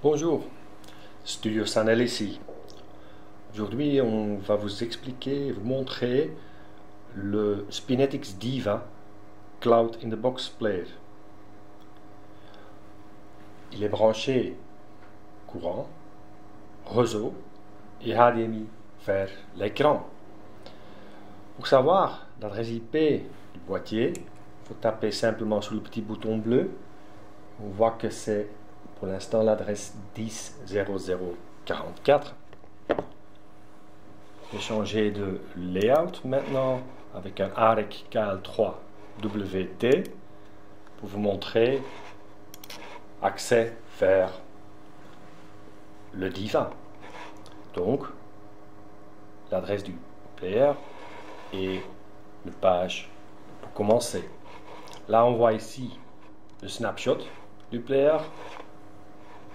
Bonjour, Studio Sanel ici. Aujourd'hui, on va vous expliquer, vous montrer le Spinetics Diva Cloud in the Box Player. Il est branché courant, réseau et HDMI vers l'écran. Pour savoir l'adresse IP du boîtier, il faut taper simplement sur le petit bouton bleu. On voit que c'est pour l'instant l'adresse 10.00.44. Je vais changer de layout maintenant avec un AREC KL3 WT pour vous montrer accès vers le Diva. Donc l'adresse du player et le page pour commencer. Là on voit ici le snapshot du player,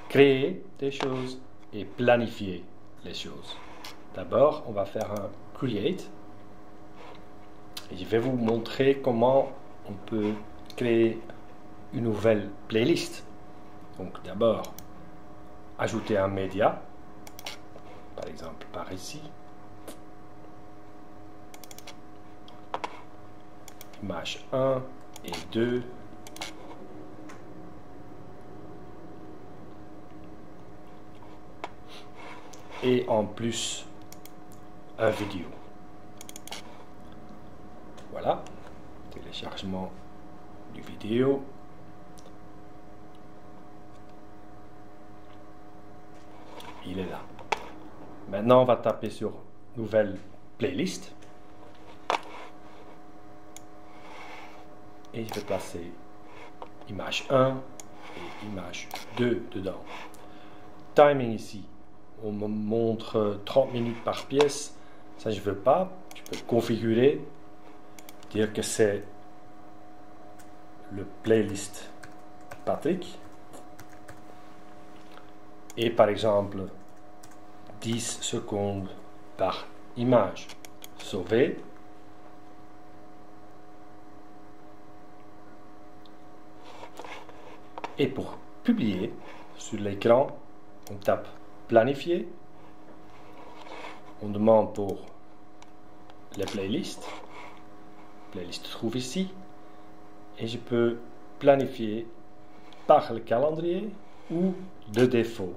créer des choses et planifier les choses. D'abord, on va faire un create et je vais vous montrer comment on peut créer une nouvelle playlist. Donc d'abord, ajouter un média, par exemple par ici, image 1 et 2. Et en plus un vidéo. Voilà, téléchargement du vidéo. Il est là. Maintenant on va taper sur nouvelle playlist et je vais placer image 1 et image 2 dedans. Timing ici, on me montre 30 minutes par pièce. Ça je veux pas. Je peux configurer, dire que c'est le playlist Patrick et par exemple 10 secondes par image. Sauver. Et pour publier sur l'écran, on tape planifier, on demande pour les playlists, playlist se trouve ici, et je peux planifier par le calendrier ou de défaut.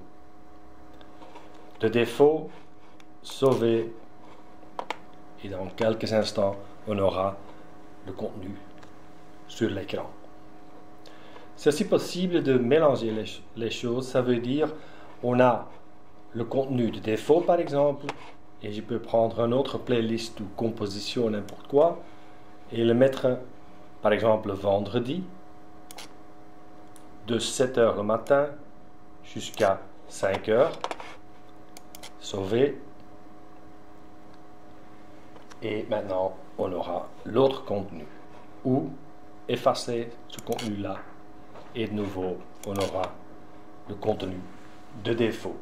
De défaut, sauver, et dans quelques instants, on aura le contenu sur l'écran. C'est aussi possible de mélanger les choses, ça veut dire on a le contenu de défaut par exemple, et je peux prendre une autre playlist ou composition, n'importe quoi, et le mettre par exemple le vendredi, de 7h le matin jusqu'à 5h, sauver, et maintenant on aura l'autre contenu, ou effacer ce contenu là, et de nouveau on aura le contenu de défaut.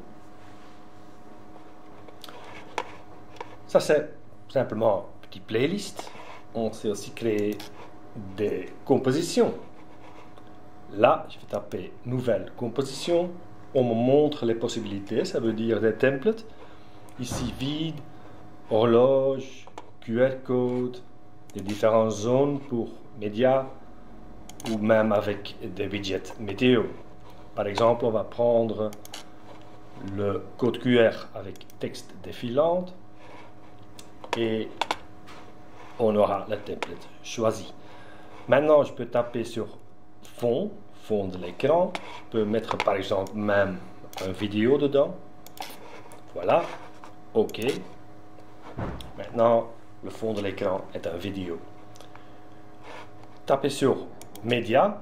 Ça c'est simplement une petite playlist. On sait aussi créer des compositions. Là, je vais taper nouvelle composition. On me montre les possibilités, ça veut dire des templates. Ici vide, horloge, QR code, les différentes zones pour médias ou même avec des widgets météo. Par exemple, on va prendre le code QR avec texte défilant et on aura le template choisi. Maintenant, je peux taper sur fond de l'écran. Je peux mettre par exemple même une vidéo dedans. Voilà, OK. Maintenant, le fond de l'écran est une vidéo. Taper sur média.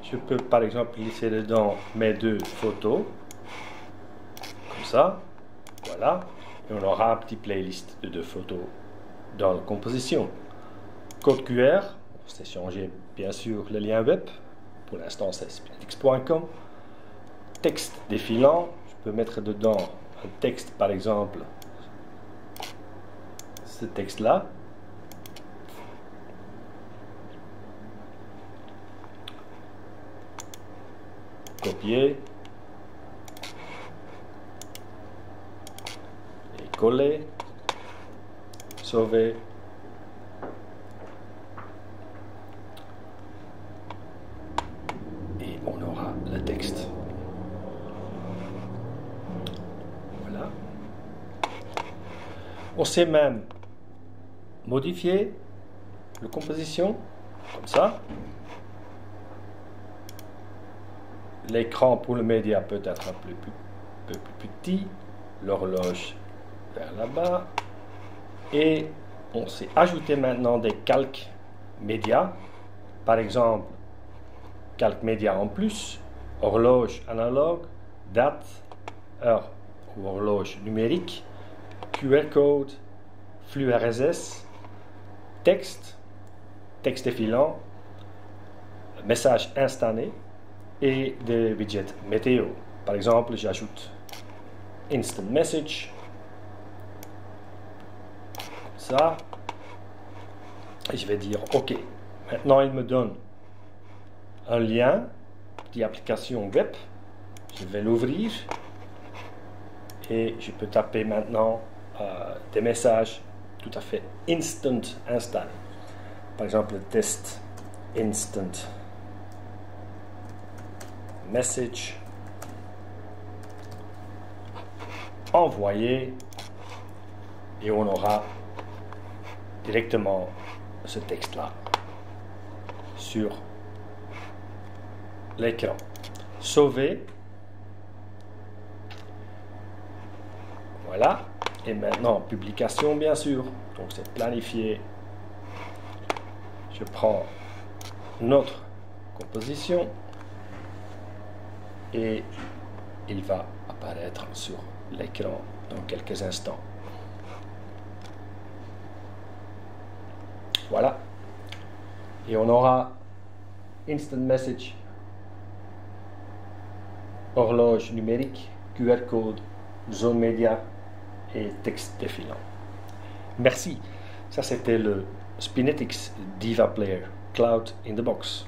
Je peux par exemple glisser dedans mes deux photos, comme ça, voilà, et on aura un petit playlist de deux photos dans la composition. Code QR, c'est changer bien sûr le lien web, pour l'instant c'est spinetics.com. Texte défilant, je peux mettre dedans un texte par exemple, ce texte là. Copier, coller, sauver. Et on aura le texte. Voilà. On sait même modifier la composition, comme ça. L'écran pour le média peut être un peu plus petit, l'horloge vers là-bas. Et on sait ajouter maintenant des calques médias. Par exemple, calque média en plus, horloge analogue, date, heure ou horloge numérique, QR code, flux RSS, texte défilant, message instantané et des widgets météo. Par exemple, j'ajoute Instant Message, comme ça, et je vais dire OK. Maintenant, il me donne un lien d'application web. Je vais l'ouvrir et je peux taper maintenant des messages tout à fait instant. Par exemple, le test instant message envoyé et on aura directement ce texte là sur l'écran. Sauver. Voilà. Et maintenant, publication, bien sûr. Donc, c'est planifié. Je prends notre composition et il va apparaître sur l'écran dans quelques instants. Voilà. Et on aura Instant Message, horloge numérique, QR code, zone média et texte défilant. Merci. Ça, c'était le Spinetics Diva Player Cloud in the Box.